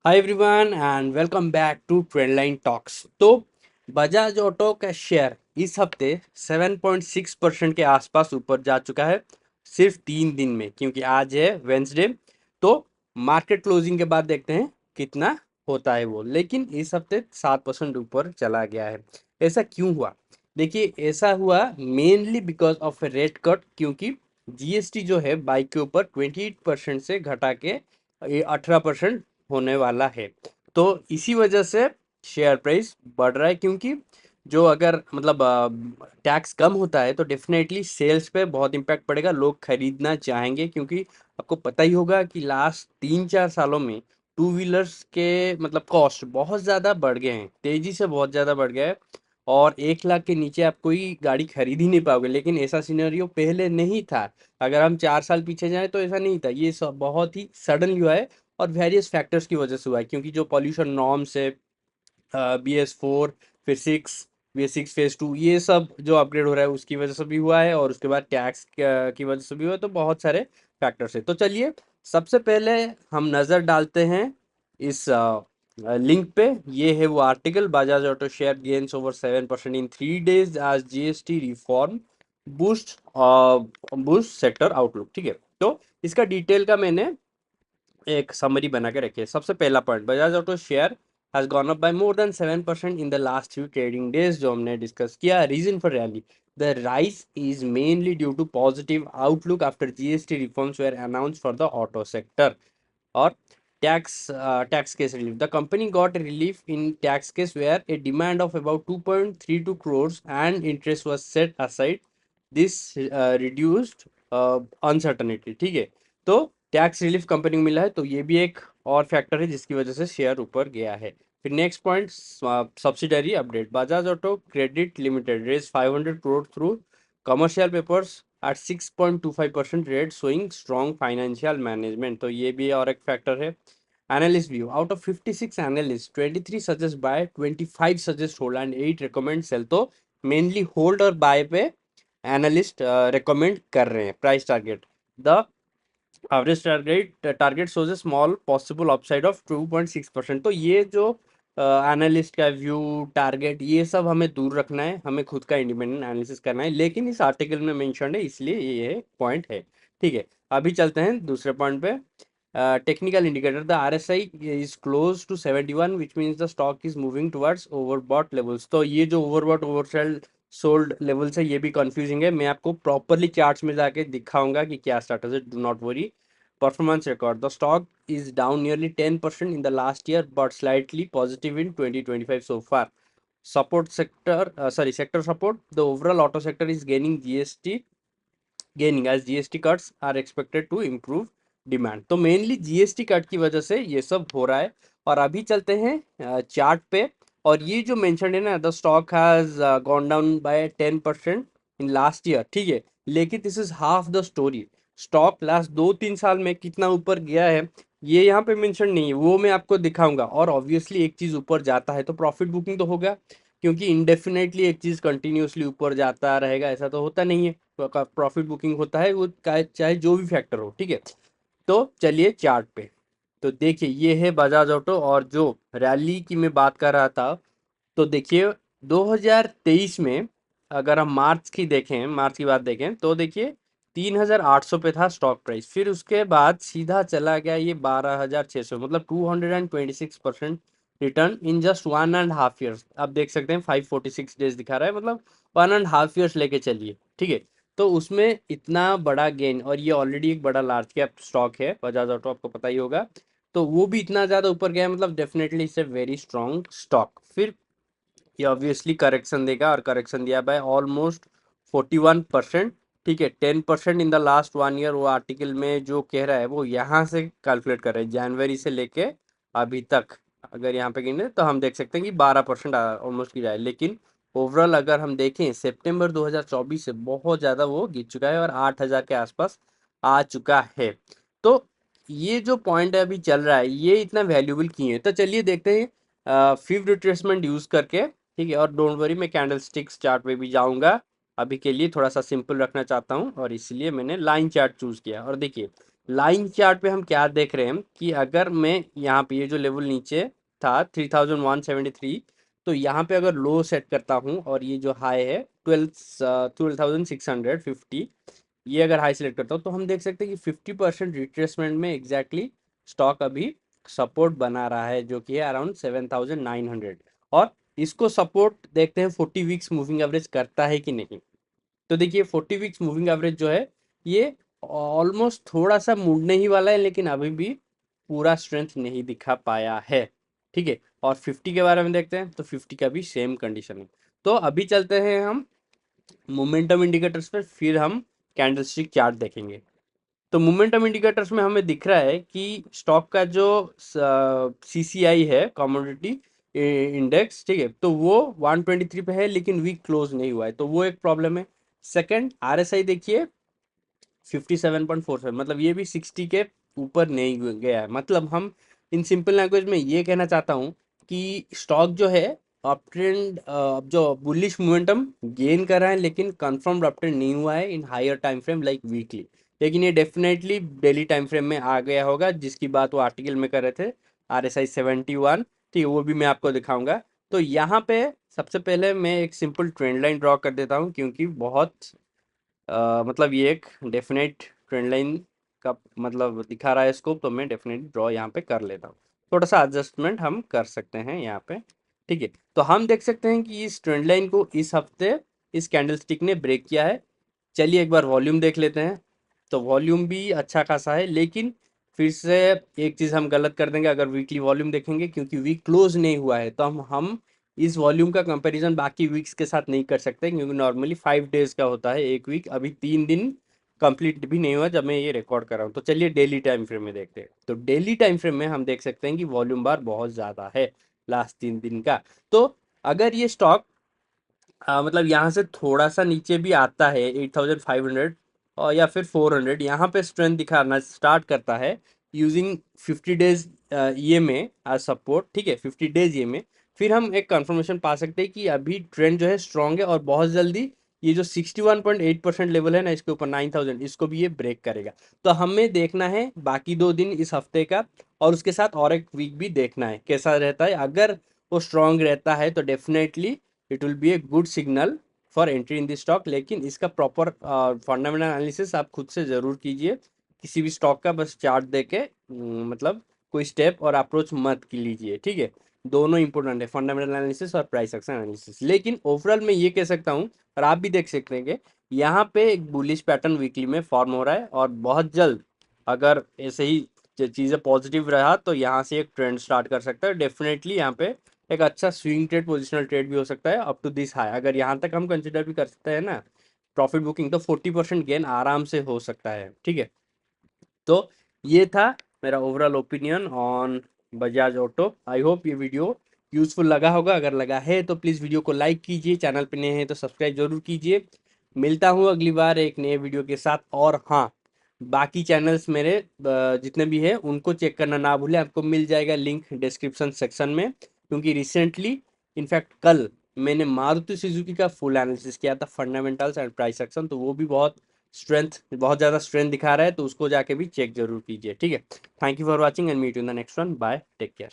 Hi everyone and welcome back to trendline talks. तो Bajaj auto का share इस हफ्ते 7.6% के आसपास ऊपर जा चुका है सिर्फ 3 दिन में, क्योंकि आज है वेंसडे। तो मार्केट क्लोजिंग के बाद देखते हैं कितना होता है वो, लेकिन इस हफ्ते 7% ऊपर चला गया है। ऐसा क्यों हुआ? देखिए, ऐसा हुआ mainly because of a rate cut, क्योंकि जीएसटी जो है बाइक के ऊपर 28% से घटा के ये 18% होने वाला है। तो इसी वजह से शेयर प्राइस बढ़ रहा है, क्योंकि जो अगर मतलब टैक्स कम होता है तो डेफिनेटली सेल्स पे बहुत इम्पैक्ट पड़ेगा, लोग खरीदना चाहेंगे। क्योंकि आपको पता ही होगा कि लास्ट 3-4 सालों में टू व्हीलर्स के मतलब कॉस्ट बहुत ज़्यादा बढ़ गए हैं, तेज़ी से बहुत ज़्यादा बढ़ गया है। और 1 लाख के नीचे आप कोई गाड़ी खरीद ही नहीं पाओगे, लेकिन ऐसा सिनेरियो पहले नहीं था। अगर हम 4 साल पीछे जाएं तो ऐसा नहीं था, ये सब बहुत ही सडनली हुआ है। और वेरियस फैक्टर्स की वजह से हुआ है, क्योंकि जो पॉल्यूशन नॉर्म्स है, BS4, फिर 6, BS6 फेज 2, ये सब जो अपग्रेड हो रहा है उसकी वजह से भी हुआ है, और उसके बाद टैक्स की वजह से भी हुआ है। तो बहुत सारे फैक्टर्स है। तो चलिए, सबसे पहले हम नज़र डालते हैं इस लिंक पे। ये है वो article, Bajaj auto share gains over 7% इन 3 days आज GST reform boost boost sector outlook. ठीक है, तो इसका डिटेल का मैंने एक समरी बना के रखी है। सबसे पहला point, Bajaj auto share has gone up by more than 7% in the last few trading days, जो हमने डिस्कस किया। Reason for rally, the rise is mainly due to positive outlook after GST reforms were announced for the auto sector. और tax case relief, the company got a relief in tax case where a demand of about 2.32 crores and interest was set aside. This reduced uncertainty। ठीक है, तो tax relief company को मिला है, तो ये भी एक और फैक्टर है जिसकी वजह से शेयर ऊपर गया है। फिर next point, subsidiary update, Bajaj auto credit limited raise 500 crore through commercial papers at 6.25% rate, showing strong financial management। तो ये भी और एक फैक्टर है। Analyst view, out of 56 analysts 23 suggest buy, 25 suggest hold and 8 recommend sell। तो मेनली होल्ड और bye पे analyst recommend कर रहे हैं। Price target, the average target shows A small possible upside of 2.6%। तो ये जो एनालिस्ट का व्यू, टारगेट, ये सब हमें दूर रखना है, हमें खुद का इंडिपेंडेंट एनालिसिस करना है, लेकिन इस आर्टिकल में मेंशन है, इसलिए ये पॉइंट है। ठीक है, अभी चलते हैं दूसरे पॉइंट पे। Technical indicator, the RSI is close to 71 which means the stock is moving towards overbought levels. तो ये जो ओवरबॉट ओवरसेल सोल्ड लेवल्स है, ये भी कंफ्यूजिंग है। मैं आपको प्रॉपरली चार्ट्स में जाके दिखाऊंगा कि क्या स्टेटस है, do not worry. Performance record, the stock is down nearly 10% in the last year but slightly positive in 2025 so far. Support sector, sector support, the overall auto sector is gaining as GST cuts are expected to improve demand. तो mainly GST cut की वजह से ये सब हो रहा है। और अभी चलते हैं चार्ट पे। और ये जो मेंशन है ना, the stock has gone down by 10% in last year. ठीक है, लेकिन this is half the story. Stock last 2-3 साल में कितना ऊपर गया है ये यहाँ पे मेंशन नहीं है, वो मैं आपको दिखाऊंगा। और ऑब्वियसली एक चीज ऊपर जाता है तो प्रॉफिट बुकिंग तो होगा, क्योंकि इंडेफिनेटली एक चीज कंटिन्यूअसली ऊपर जाता रहेगा ऐसा तो होता नहीं है। प्रॉफिट बुकिंग होता है, वो चाहे जो भी फैक्टर हो। ठीक है, तो चलिए चार्ट पे। तो देखिए, ये है बजाज ऑटो। और जो रैली की मैं बात कर रहा था, तो देखिए 2023 में अगर हम मार्च की देखें, मार्च की बात देखें, तो देखिए 3,800 पे था स्टॉक प्राइस। फिर उसके बाद सीधा चला गया ये 12,600, मतलब 226% रिटर्न इन जस्ट 1.5 ईयर्स। आप देख सकते हैं 546 डेज दिखा रहा है, मतलब 1.5 ईयर्स लेके चलिए। ठीक है, तो उसमें इतना बड़ा गेन, और ये ऑलरेडी एक बड़ा लार्ज कैप स्टॉक है बजाज ऑटो, आपको पता ही होगा। तो वो भी इतना ज़्यादा ऊपर गया है, मतलब definitely it's a very strong stock. फिर ये ऑब्वियसली करेक्शन देगा, और करेक्शन दिया बाय ऑलमोस्ट 41%। ठीक है, 10% इन द लास्ट 1 ईयर, वो आर्टिकल में जो कह रहा है वो यहाँ से कैलकुलेट कर रहे हैं, जनवरी से लेके अभी तक। अगर यहाँ पे गिने तो हम देख सकते हैं कि 12% ऑलमोस्ट गिरा है। लेकिन ओवरऑल अगर हम देखें सितंबर 2024 से बहुत ज़्यादा वो गिर चुका है, और 8,000 के आसपास आ चुका है। तो ये जो पॉइंट है अभी चल रहा है, ये इतना वैल्यूबल क्यों है? तो चलिए देखते हैं फिफ्थ रिट्रेसमेंट यूज़ करके। ठीक है, और डोंट वरी, मैं कैंडल स्टिक्स चार्ट पे भी जाऊंगा। अभी के लिए थोड़ा सा सिंपल रखना चाहता हूँ, और इसलिए मैंने लाइन चार्ट चूज किया। और देखिए, लाइन चार्ट पे हम क्या देख रहे हैं कि अगर मैं यहाँ पे ये जो लेवल नीचे था 3173, तो यहाँ पे अगर लो सेट करता हूँ और ये जो हाई है 12,650, ये अगर हाई सेलेक्ट करता हूँ तो हम देख सकते हैं कि 50% रिट्रेसमेंट में एग्जैक्टली स्टॉक अभी सपोर्ट बना रहा है, जो कि है अराउंड 7,900। और इसको सपोर्ट देखते हैं 40 वीक्स मूविंग एवरेज करता है कि नहीं। तो देखिए 40 वीक्स मूविंग एवरेज जो है ये ऑलमोस्ट थोड़ा सा मुड़ने ही वाला है, लेकिन अभी भी पूरा स्ट्रेंथ नहीं दिखा पाया है। ठीक है, और 50 के बारे में देखते हैं तो 50 का भी सेम कंडीशन है। तो अभी चलते हैं हम मोमेंटम इंडिकेटर्स पर, फिर हम कैंडलस्टिक चार्ट देखेंगे। तो मोमेंटम इंडिकेटर्स में हमें दिख रहा है कि स्टॉक का जो सीसीआई है, कमोडिटी इंडेक्स, ठीक है, तो वो 123 पे है लेकिन वीक क्लोज नहीं हुआ है, तो वो एक प्रॉब्लम है। सेकंड, आरएसआई देखिए 57.47, मतलब ये भी 60 के ऊपर नहीं गया है। मतलब हम इन सिंपल लैंग्वेज में ये कहना चाहता हूँ कि स्टॉक जो है अप ट्रेंड, जो बुलिश मोमेंटम गेन कर रहा है, लेकिन कंफर्म्ड अप ट्रेंड नहीं हुआ है in higher time frame like weekly. लेकिन ये डेफिनेटली डेली टाइम फ्रेम में आ गया होगा, जिसकी बात वो आर्टिकल में कर रहे थे, RSI 71। ठीक है, वो भी मैं आपको दिखाऊंगा। तो यहाँ पे सबसे पहले मैं एक सिंपल ट्रेंड लाइन ड्रॉ कर देता हूँ, क्योंकि बहुत मतलब ये एक डेफिनेट ट्रेंड लाइन का मतलब दिखा रहा है स्कोप, तो मैं डेफिनेट ड्रॉ यहाँ पे कर लेता हूँ। थोड़ा सा एडजस्टमेंट हम कर सकते हैं यहाँ पे। ठीक है, तो हम देख सकते हैं कि इस ट्रेंड लाइन को इस हफ्ते इस कैंडलस्टिक ने ब्रेक किया है। चलिए एक बार वॉल्यूम देख लेते हैं। तो वॉल्यूम भी अच्छा खासा है, लेकिन फिर से एक चीज़ हम गलत कर देंगे अगर वीकली वॉल्यूम देखेंगे, क्योंकि वीक क्लोज नहीं हुआ है, तो हम इस वॉल्यूम का कंपैरिजन बाकी वीक्स के साथ नहीं कर सकते, क्योंकि नॉर्मली 5 डेज का होता है एक वीक। अभी 3 दिन कंप्लीट भी नहीं हुआ जब मैं ये रिकॉर्ड कर रहा हूँ। तो चलिए डेली टाइम फ्रेम में देखते हैं। तो डेली टाइम फ्रेम में हम देख सकते हैं कि वॉल्यूम बार बहुत ज़्यादा है लास्ट 3 दिन का। तो अगर ये स्टॉक मतलब यहाँ से थोड़ा सा नीचे भी आता है 8,500 और या फिर 400, यहाँ पे स्ट्रेंथ दिखाना स्टार्ट करता है यूजिंग 50 डेज ये में एज सपोर्ट। ठीक है, 50 डेज ये में फिर हम एक कंफर्मेशन पा सकते हैं कि अभी ट्रेंड जो है स्ट्रांग है, और बहुत जल्दी ये जो 61.8% लेवल है ना, इसके ऊपर 9,000, इसको भी ये ब्रेक करेगा। तो हमें देखना है बाकी 2 दिन इस हफ्ते का, और उसके साथ और एक वीक भी देखना है कैसा रहता है। अगर वो स्ट्रांग रहता है तो definitely it will be a good signal for entry in this stock. लेकिन इसका प्रॉपर फंडामेंटल एनालिसिस आप खुद से ज़रूर कीजिए। किसी भी स्टॉक का बस चार्ट देके मतलब कोई स्टेप और अप्रोच मत की लीजिए। ठीक है, दोनों इंपॉर्टेंट है, फंडामेंटल एनालिसिस और प्राइस एक्शन एनालिसिस। लेकिन ओवरऑल मैं ये कह सकता हूँ, और आप भी देख सकते हैं कि यहाँ पे एक बुलिश पैटर्न वीकली में फॉर्म हो रहा है, और बहुत जल्द अगर ऐसे ही चीज़ें पॉजिटिव रहा तो यहाँ से एक ट्रेंड स्टार्ट कर सकता है डेफिनेटली। यहाँ पे एक अच्छा स्विंग ट्रेड, पोजिशनल ट्रेड भी हो सकता है अप टू दिस हाई। अगर यहाँ तक हम कंसिडर भी कर सकते हैं ना प्रॉफिट बुकिंग, तो 40% गेन आराम से हो सकता है। ठीक है, तो ये था मेरा overall opinion on Bajaj auto. I hope ये वीडियो यूजफुल लगा होगा। अगर लगा है तो प्लीज़ वीडियो को लाइक कीजिए, चैनल पे नए हैं तो सब्सक्राइब जरूर कीजिए। मिलता हूँ अगली बार एक नए वीडियो के साथ। और हाँ, बाकी चैनल्स मेरे जितने भी हैं उनको चेक करना ना भूलें, आपको मिल जाएगा लिंक डिस्क्रिप्शन सेक्शन में। क्योंकि रिसेंटली, इनफैक्ट कल, मैंने मारुति सुजुकी का फुल एनालिसिस किया था, फंडामेंटल्स एंड प्राइस एक्शन, तो वो भी बहुत ज़्यादा स्ट्रेंथ दिखा रहा है, तो उसको जाके भी चेक जरूर कीजिए। ठीक है, thank you for watching and meet you in the next one. Bye, take care.